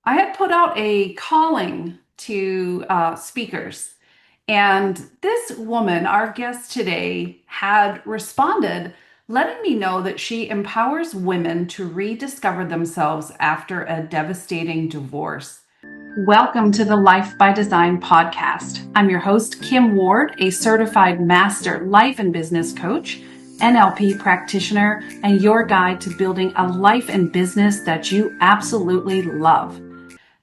I had put out a calling to speakers, and this woman, our guest today, had responded, letting me know that she empowers women to rediscover themselves after a devastating divorce. Welcome to the Life by Design podcast. I'm your host, Kim Ward, a certified master life and business coach, NLP practitioner, and your guide to building a life and business that you absolutely love.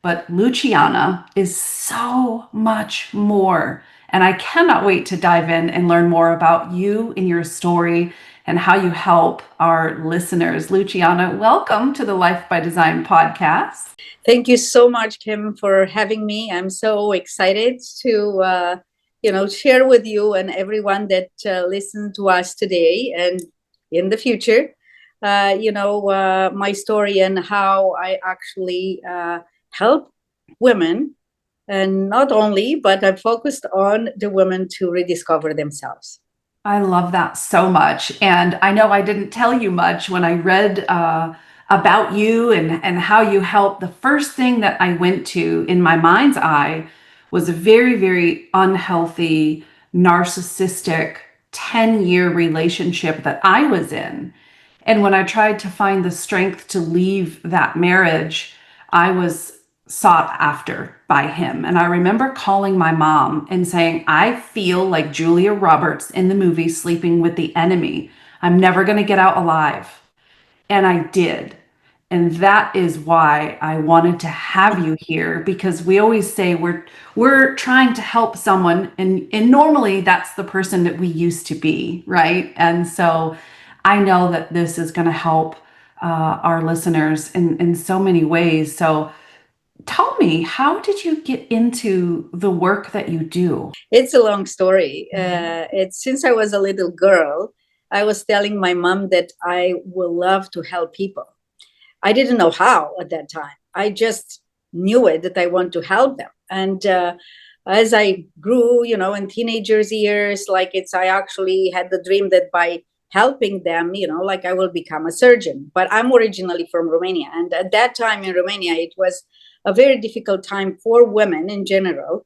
But Luciana is so much more. And I cannot wait to dive in and learn more about you and your story and how you help our listeners. Luciana, welcome to the Life by Design podcast. Thank you so much, Kim, for having me. I'm so excited to, share with you and everyone that listened to us today and in the future, my story and how I actually help women. And not only, but I'm focused on the women to rediscover themselves. I love that so much. And I know I didn't tell you much when I read about you and how you help. The first thing that I went to in my mind's eye was a very, very unhealthy, narcissistic 10-year relationship that I was in. And when I tried to find the strength to leave that marriage, I was sought after by him. And I remember calling my mom and saying, I feel like Julia Roberts in the movie Sleeping with the Enemy. I'm never going to get out alive. And I did. And that is why I wanted to have you here, because we always say we're trying to help someone, and normally that's the person that we used to be, right? And so I know that this is going to help our listeners in so many ways. So tell me, how did you get into the work that you do? It's a long story. It's since I was a little girl, I was telling my mom that I will love to help people. I didn't know how at that time. I just knew it that I want to help them. And as I grew, in teenagers years, I actually had the dream that by helping them, like I will become a surgeon. But I'm originally from Romania. And at that time in Romania, it was a very difficult time for women in general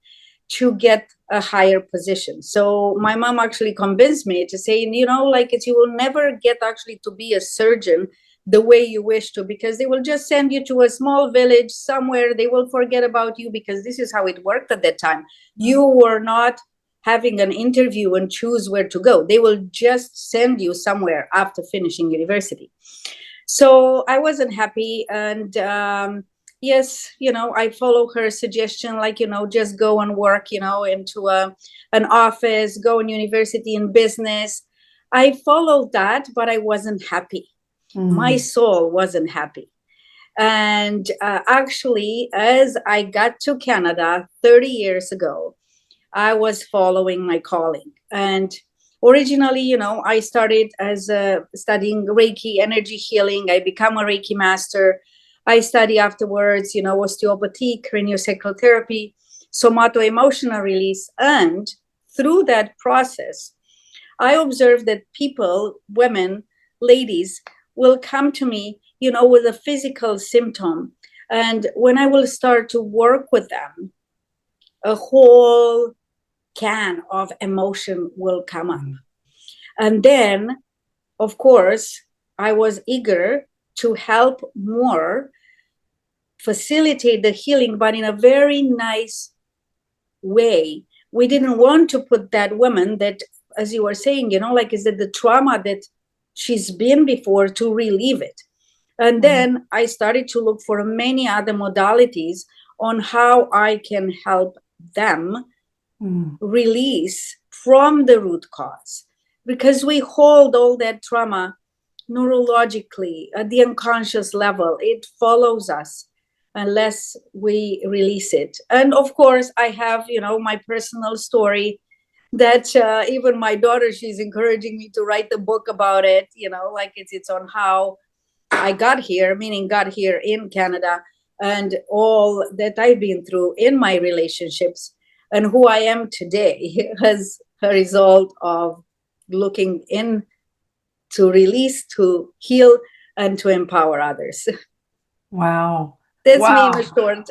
to get a higher position. So my mom actually convinced me to say, you will never get actually to be a surgeon the way you wish to, because they will just send you to a small village somewhere. They will forget about you, because this is how it worked at that time. You were not having an interview and choose where to go. They will just send you somewhere after finishing university. So I wasn't happy. And yes, I follow her suggestion, just go and work, into an office, go in university in business. I followed that, but I wasn't happy. My Mm. soul wasn't happy. And actually, as I got to Canada 30 years ago, I was following my calling. And originally, I started as studying Reiki energy healing. I become a Reiki master. I study afterwards, osteopathy, craniosacral therapy, somato emotional release. And through that process, I observed that people, women, ladies, will come to me, with a physical symptom. And when I will start to work with them, a whole can of emotion will come up. And then, of course, I was eager to help more, facilitate the healing, but in a very nice way. We didn't want to put that woman that, as you were saying, is that the trauma that she's been before, to relieve it. And then I started to look for many other modalities on how I can help them Mm. release from the root cause, because we hold all that trauma neurologically at the unconscious level. It follows us unless we release it. And of course, I have, my personal story that even my daughter, she's encouraging me to write the book about it, it's on how I got here, meaning got here in Canada, and all that I've been through in my relationships, and who I am today as a result of looking in to release, to heal, and to empower others. Wow. That's me in a Wow. short.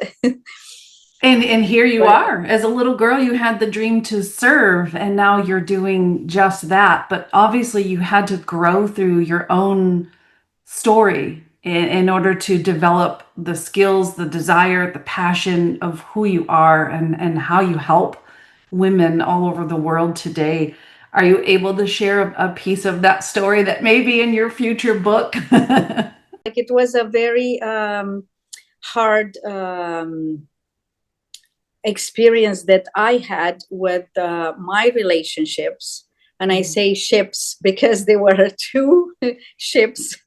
And here you But are. As a little girl, you had the dream to serve, and now you're doing just that. But obviously, you had to grow through your own story in order to develop the skills, the desire, the passion of who you are and how you help women all over the world today. Are you able to share a piece of that story that may be in your future book? like it was a very hard experience that I had with my relationships. And I say ships because there were two ships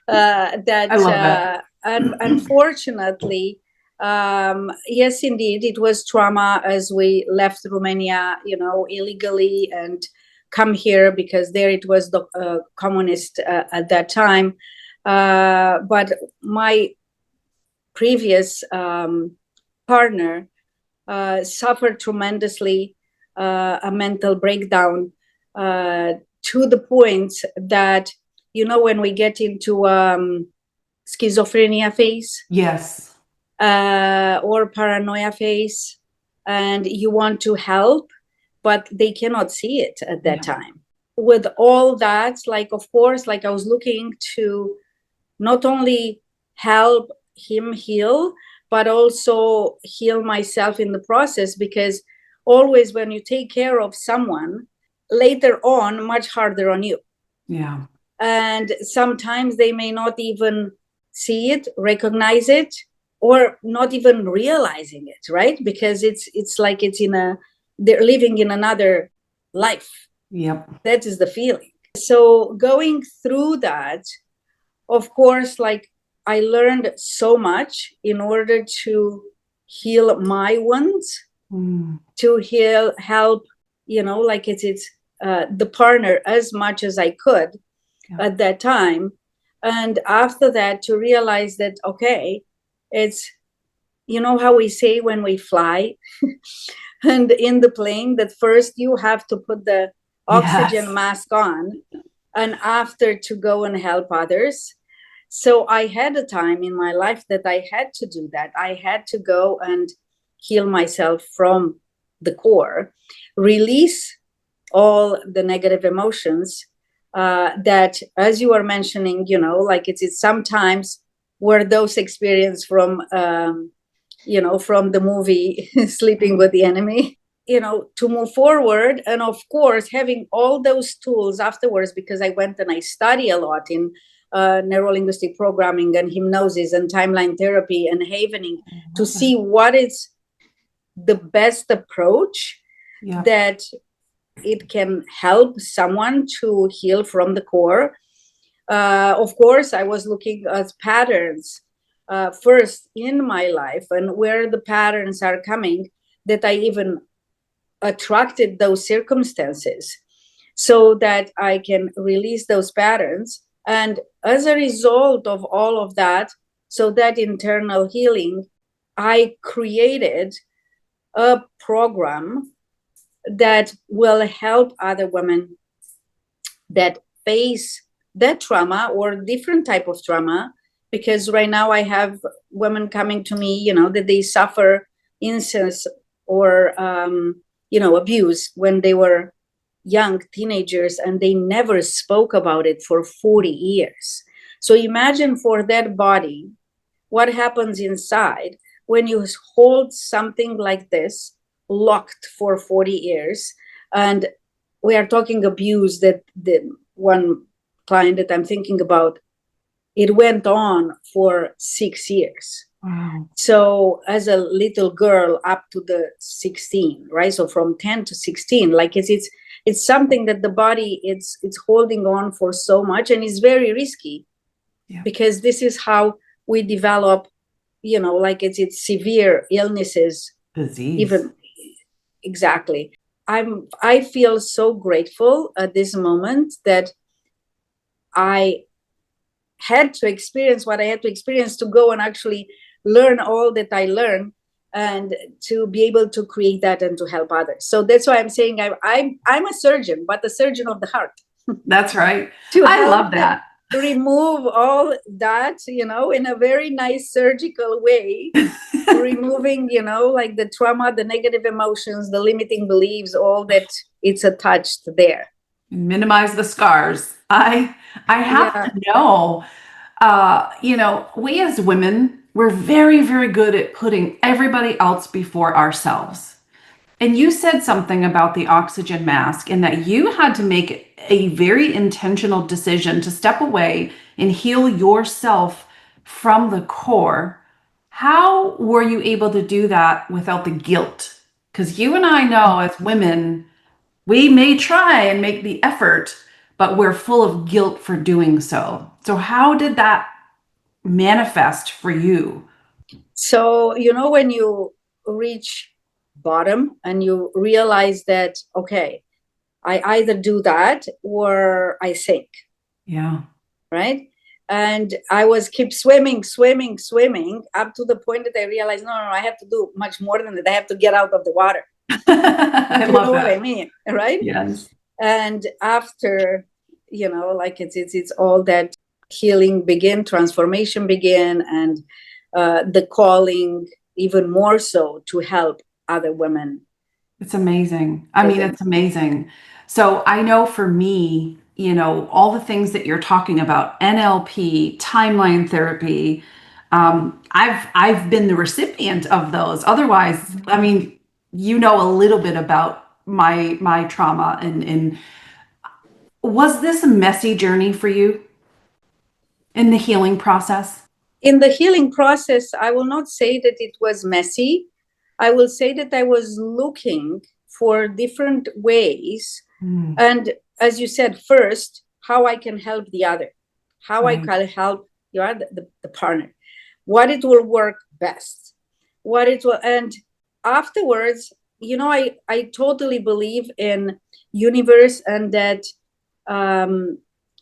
I that love that. unfortunately, yes, indeed, it was trauma as we left Romania, illegally and come here because there it was the communist at that time. But my previous partner suffered tremendously a mental breakdown to the point that, when we get into schizophrenia phase Yes. or paranoia phase, and you want to help, but they cannot see it at that Yeah. time. With all that, like, of course, like I was looking to not only help him heal, but also heal myself in the process, because always when you take care of someone, later on, much harder on you. Yeah. And sometimes they may not even see it, recognize it, or not even realizing it, right? Because it's like they're living in another life. Yep. That is the feeling. So going through that, of course, like I learned so much in order to heal my wounds, to help, like it's the partner as much as I could at that time. And after that, to realize that, okay, it's, how we say when we fly and in the plane, that first you have to put the oxygen Yes. mask on, and after to go and help others. So I had a time in my life that I had to do that. I had to go and heal myself from the core, release all the negative emotions that, as you are mentioning, like it's sometimes were those experience from, from the movie Sleeping with the Enemy, to move forward. And of course, having all those tools afterwards, because I went and I study a lot in neurolinguistic programming and hypnosis and timeline therapy and havening to see what is the best approach that it can help someone to heal from the core. Of course, I was looking at patterns first in my life and where the patterns are coming, that I even attracted those circumstances so that I can release those patterns. And as a result of all of that, so that internal healing, I created a program that will help other women that face that trauma or different type of trauma. Because right now I have women coming to me, that they suffer incest or abuse when they were young teenagers, and they never spoke about it for 40 years. So imagine for that body what happens inside when you hold something like this locked for 40 years. And we are talking abuse that the one client that I'm thinking about, it went on for 6 years. Wow. So as a little girl up to the 16, right? So from 10 to 16, like it's something that the body it's holding on for so much, and it's very risky. Yeah. Because this is how we develop, like it's severe illnesses, Disease. Even exactly. I feel so grateful at this moment that I had to experience what I had to experience to go and actually learn all that I learned, and to be able to create that and to help others. So that's why I'm saying I'm a surgeon, but a surgeon of the heart. That's right. To I help love that. remove all that, in a very nice surgical way, removing, like the trauma, the negative emotions, the limiting beliefs, all that it's attached there. Minimize the scars. I have Yeah. to know, we as women, we're very, very good at putting everybody else before ourselves. And you said something about the oxygen mask and that you had to make a very intentional decision to step away and heal yourself from the core. How were you able to do that without the guilt? Because you and I know as women, we may try and make the effort, but we're full of guilt for doing so. So, how did that manifest for you? So, when you reach bottom and you realize that, okay, I either do that or I sink, Yeah. right? And I was keep swimming, swimming, swimming up to the point that I realized, no, I have to do much more than that. I have to get out of the water. I You love know what I that. mean, right? Yes. And after, like it's all that healing begin, transformation begin, and the calling even more so to help other women. It's amazing. I mean, Within. it's amazing. So I know for me, all the things that you're talking about, NLP, timeline therapy, I've been the recipient of those. Otherwise, I mean, a little bit about my trauma and was this a messy journey for you in the healing process? In the healing process, I will not say that it was messy. I will say that I was looking for different ways. Mm, And as you said, first, how I can help the other, how I right. can help the partner, what it will work best, what it will. And afterwards, I totally believe in universe and that um,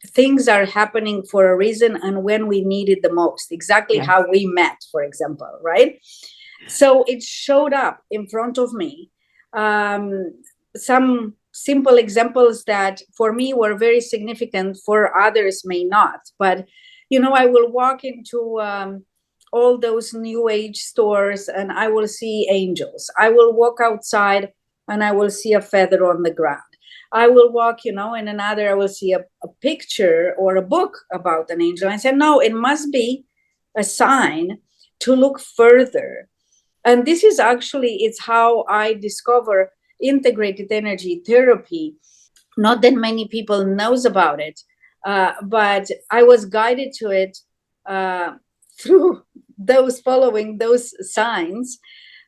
things are happening for a reason and when we need it the most, exactly Yes. how we met, for example, right? So it showed up in front of me. Some simple examples that for me were very significant, for others may not. But, I will walk into all those new age stores and I will see angels. I will walk outside and I will see a feather on the ground. I will walk, in another, I will see a picture or a book about an angel. I said, no, it must be a sign to look further. And this is actually, it's how I discover integrated energy therapy. Not that many people knows about it, but I was guided to it through following those signs.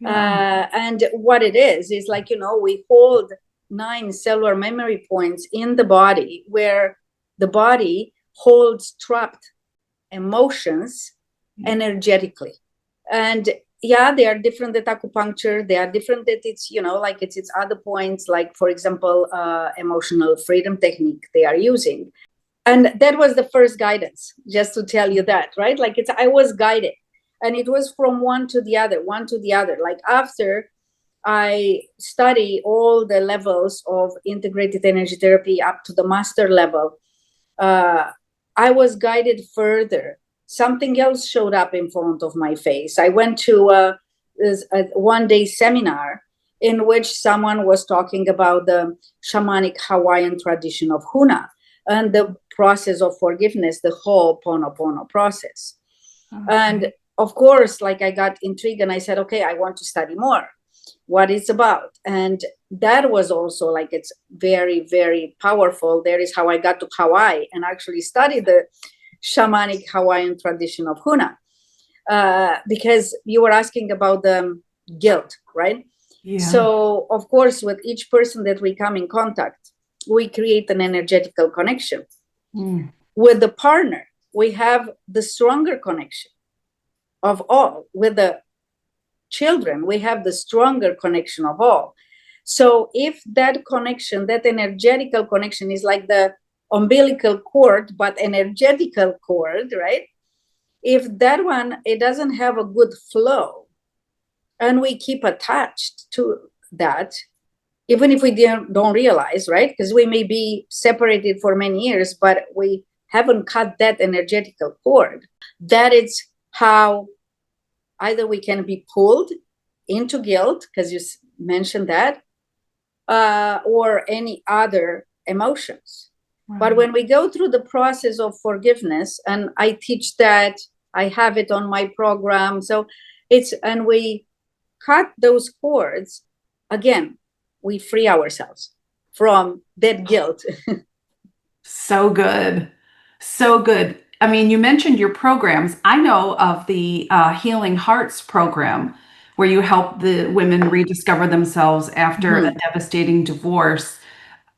Yeah. And what it is like, we hold 9 cellular memory points in the body where the body holds trapped emotions energetically. And yeah, they are different at acupuncture. They are different that it's, like it's other points, like, for example, emotional freedom technique they are using. And that was the first guidance, just to tell you that, right? Like I was guided and it was from one to the other, one to the other. Like after I study all the levels of integrated energy therapy up to the master level, I was guided further. Something else showed up in front of my face. I went to a one-day seminar in which someone was talking about the shamanic Hawaiian tradition of Huna and the process of forgiveness, the whole Ponopono process. Okay. And of course, like I got intrigued and I said, okay, I want to study more what it's about. And that was also like, it's very, very powerful. There is how I got to Hawaii and actually studied the shamanic Hawaiian tradition of Huna. Because you were asking about the guilt, right? Yeah. So, of course, with each person that we come in contact, we create an energetical connection. Mm. With the partner, we have the stronger connection of all. With the children, we have the stronger connection of all. So if that connection, that energetical connection is like the umbilical cord, but energetical cord, right? If that one, it doesn't have a good flow and we keep attached to that, even if we don't realize, right? Because we may be separated for many years, but we haven't cut that energetical cord, that is how either we can be pulled into guilt, because you mentioned that, or any other emotions. Right. But when we go through the process of forgiveness, and I teach that, I have it on my program. So and we cut those cords, again, we free ourselves from that guilt. So good. So good. I mean, you mentioned your programs. I know of the Healing Hearts program, where you help the women rediscover themselves after a devastating divorce.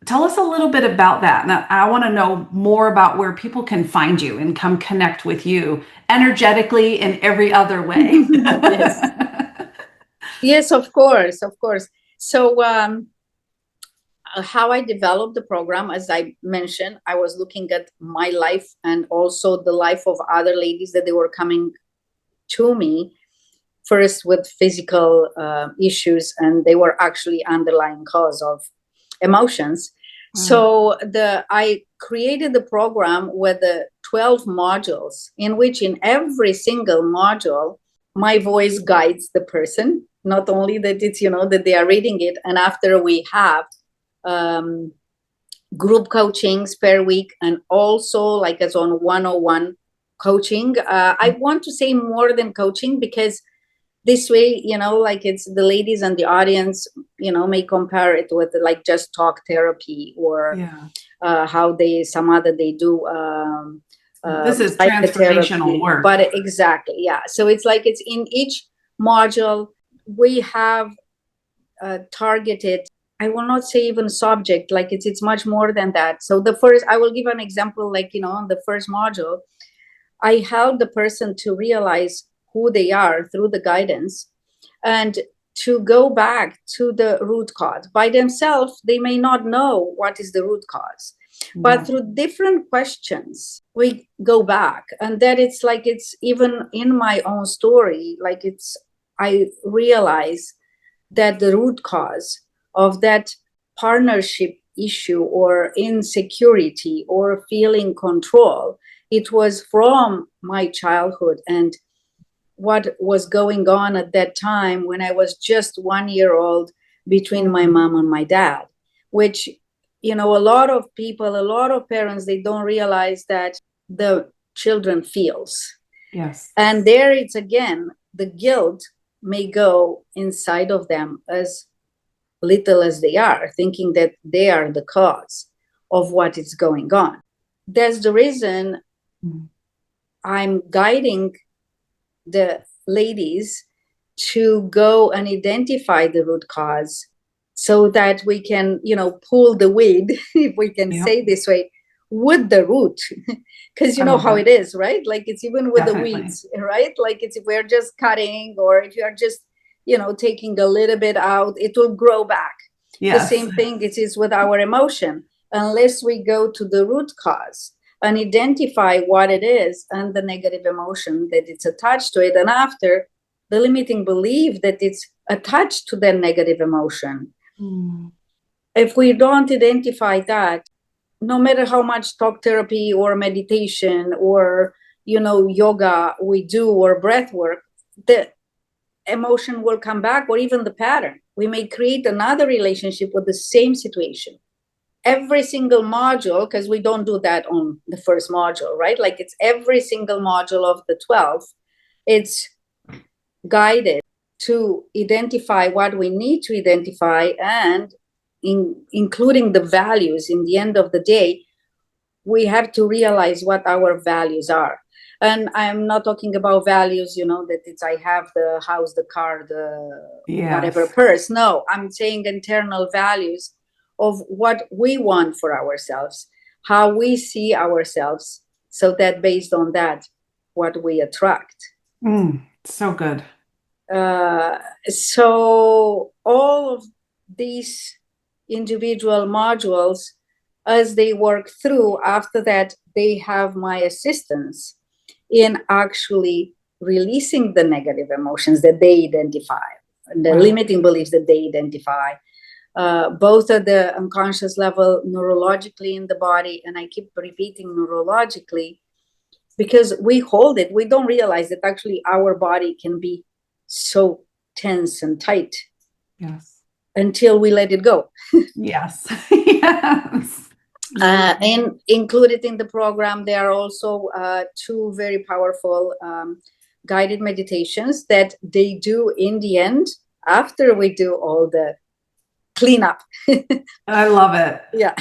Tell us a little bit about that. And I want to know more about where people can find you and come connect with you energetically in every other way. Yes. Yes, of course, of course. So how I developed the program, as I mentioned, I was looking at my life and also the life of other ladies that they were coming to me, first with physical issues, and they were actually underlying cause of emotions. So I created the program with the 12 modules, in which in every single module, my voice guides the person. Not only that it's, that they are reading it, and after we have group coachings per week, and also like as on 101 coaching. I want to say more than coaching, because this way, like it's the ladies and the audience, may compare it with like just talk therapy, or how they do this is transformational work. But exactly, yeah. So it's like it's in each module we have targeted, I will not say even subject, like it's much more than that. So I will give an example, like, on the first module, I help the person to realize who they are through the guidance, and to go back to the root cause. By themselves, they may not know what is the root cause, but through different questions, we go back. And that it's like, it's even in my own story, like I realize that the root cause of that partnership issue or insecurity or feeling control, it was from my childhood and what was going on at that time when I was just 1 year old, between my mom and my dad, which, a lot of people, a lot of parents, they don't realize that the children feels. Yes. And there it's again, the guilt may go inside of them as little as they are, thinking that they are the cause of what is going on. That's the reason I'm guiding the ladies to go and identify the root cause, so that we can, pull the weed, if we can say this way, with the root. Because how it is, right? Like it's even with the weeds, right? Like it's, if we're just cutting, or if you're just, taking a little bit out, it will grow back. The same thing it is with our emotion. Unless we go to the root cause and identify what it is and the negative emotion that it's attached to it, and after the limiting belief that it's attached to the negative emotion. If we don't identify that, no matter how much talk therapy or meditation or, yoga we do, or breath work, the emotion will come back, or even the pattern. We may create another relationship with the same situation. Every single module, because we don't do that on the first module, right? Like it's every single module of the 12, it's guided to identify what we need to identify, and including the values. In the end of the day, we have to realize what our values are. And I'm not talking about values, that it's I have the house, the car, the whatever purse. No, I'm saying internal values of what we want for ourselves, how we see ourselves, so that based on that, what we attract. So good. So all of these individual modules, as they work through, after that, they have my assistance in actually releasing the negative emotions that they identify, the limiting beliefs that they identify, both at the unconscious level, neurologically in the body, and I keep repeating neurologically because we hold it. We don't realize that actually our body can be so tense and tight. Yes. Until we let it go. Yes. Yes. And included in the program, there are also two very powerful guided meditations that they do in the end after we do all the cleanup. I love it. Yeah.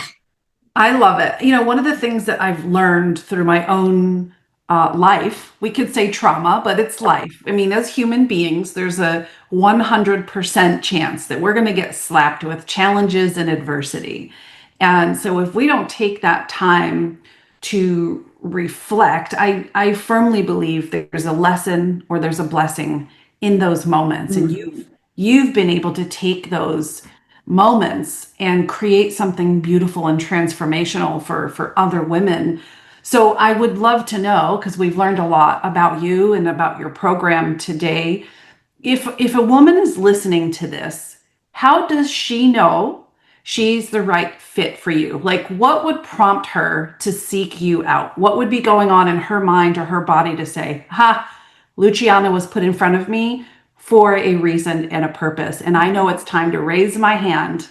I love it. One of the things that I've learned through my own life, we could say trauma, but it's life. I mean, as human beings, there's a 100% chance that we're going to get slapped with challenges and adversity. And so if we don't take that time to reflect, I firmly believe there's a lesson or there's a blessing in those moments. And you've been able to take those moments and create something beautiful and transformational for other women. So I would love to know, because we've learned a lot about you and about your program today, if a woman is listening to this, how does she know she's the right fit for you? Like, what would prompt her to seek you out? What would be going on in her mind or her body to say, ha, Luciana was put in front of me for a reason and a purpose, and I know it's time to raise my hand?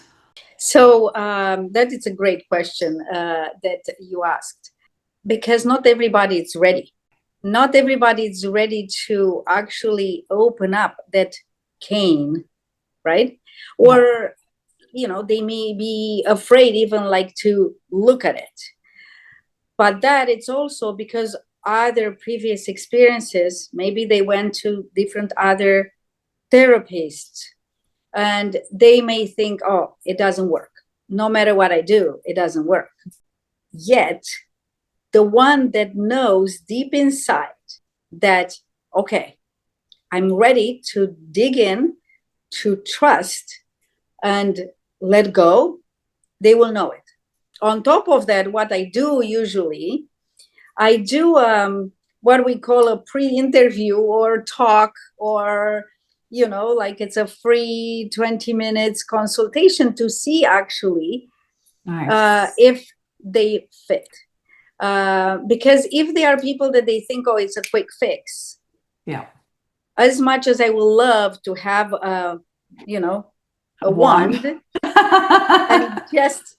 So that is a great question that you asked, because not everybody is ready. Not everybody is ready to actually open up that cane, right? Or, they may be afraid even like to look at it. But that it's also because other previous experiences, maybe they went to different other therapists, and they may think, oh, it doesn't work. No matter what I do, it doesn't work. Yet, the one that knows deep inside that, okay, I'm ready to dig in, to trust and let go, they will know it. On top of that, what I do usually, I do what we call a pre-interview or talk, or like it's a free 20 minutes consultation to see actually Nice. if they fit. Because if there are people that they think, oh, it's a quick fix, Yeah. as much as I will love to have a Wand. wand and just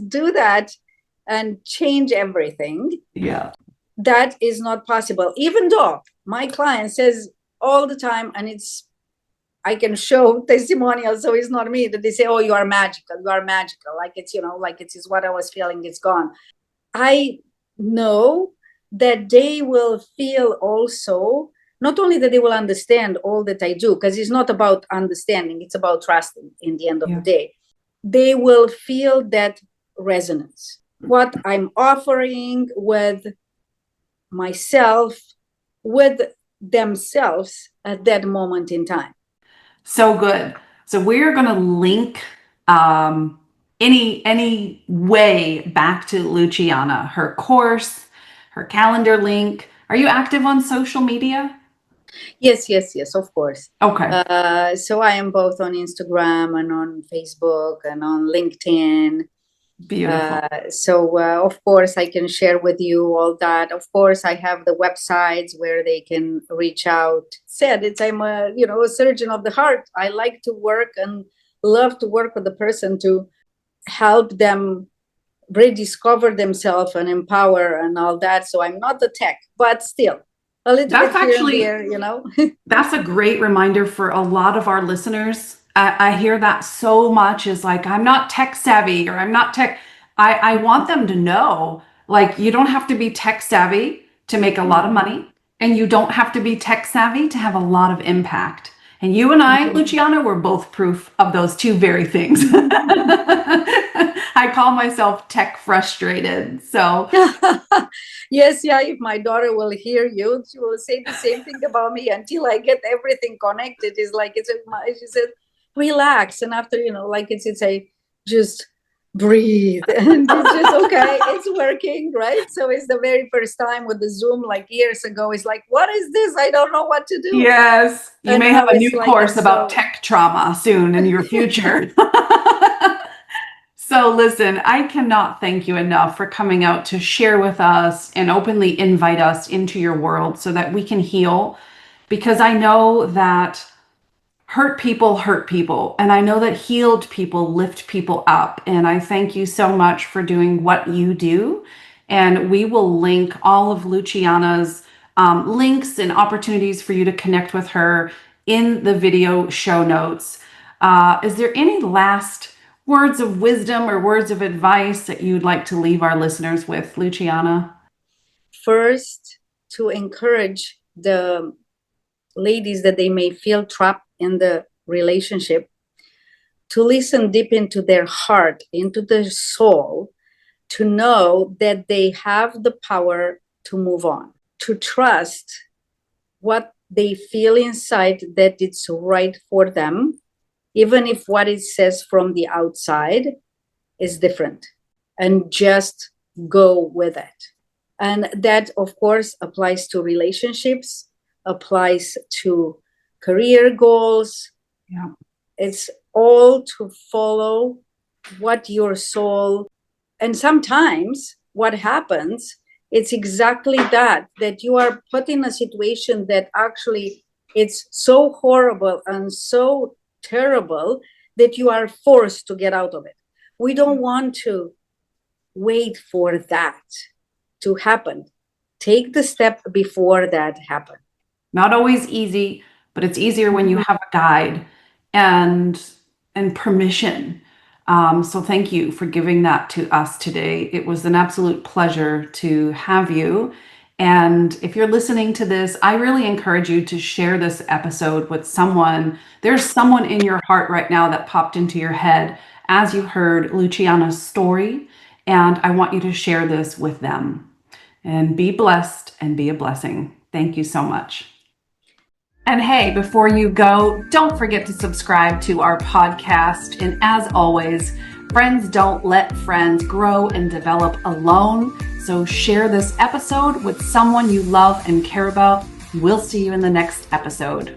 do that and change everything, Yeah. that is not possible. Even though my client says all the time, and I can show testimonials, so it's not me, that they say, oh, you are magical, like it's like it's what I was feeling, it's gone. I know that they will feel also, not only that they will understand all that I do, because it's not about understanding, it's about trusting in the end of the day. They will feel that resonance, what I'm offering with myself, with themselves at that moment in time. So good. So we're going to link any way back to Luciana, her course, her calendar link. Are you active on social media? Yes, of course. Okay. So I am both on Instagram and on Facebook and on LinkedIn. Beautiful. So of course I can share with you all that. Of course I have the websites where they can reach out. I'm a surgeon of the heart. I like to work and love to work with the person to help them rediscover themselves and empower and all that. So I'm not the tech, but still a little That's bit here and actually there. That's a great reminder for a lot of our listeners. I hear that so much is like, I'm not tech savvy or I'm not tech. I want them to know, like, you don't have to be tech savvy to make a lot of money, and you don't have to be tech savvy to have a lot of impact. And you and I, Luciana, were both proof of those two very things. I call myself tech frustrated. So, Yes, yeah. If my daughter will hear you, she will say the same thing about me until I get everything connected. It's like she said, relax, and after like it's a just breathe, and it's just okay, it's working, right? So it's the very first time with the Zoom, like years ago, it's like, what is this? I don't know what to do. Yes, you And may have now a it's new like course it's about so. tech trauma soon in your future. So, listen, I cannot thank you enough for coming out to share with us and openly invite us into your world so that we can heal. Because I know that hurt people, and I know that healed people lift people up. And I thank you so much for doing what you do. And we will link all of Luciana's links and opportunities for you to connect with her in the video show notes. Is there any last words of wisdom or words of advice that you'd like to leave our listeners with, Luciana? First, to encourage the ladies that they may feel trapped in the relationship, to listen deep into their heart, into their soul, to know that they have the power to move on, to trust what they feel inside that it's right for them, even if what it says from the outside is different, and just go with it. And that, of course, applies to relationships, applies to career goals. Yeah. It's all to follow what your soul. And sometimes what happens, it's exactly that you are put in a situation that actually it's so horrible and so terrible that you are forced to get out of it. We don't want to wait for that to happen. Take the step before that happens. Not always easy, but it's easier when you have a guide and permission. So thank you for giving that to us today. It was an absolute pleasure to have you. And if you're listening to this, I really encourage you to share this episode with someone. There's someone in your heart right now that popped into your head as you heard Luciana's story. And I want you to share this with them. And be blessed and be a blessing. Thank you so much. And hey, before you go, don't forget to subscribe to our podcast. And as always, friends don't let friends grow and develop alone. So share this episode with someone you love and care about. We'll see you in the next episode.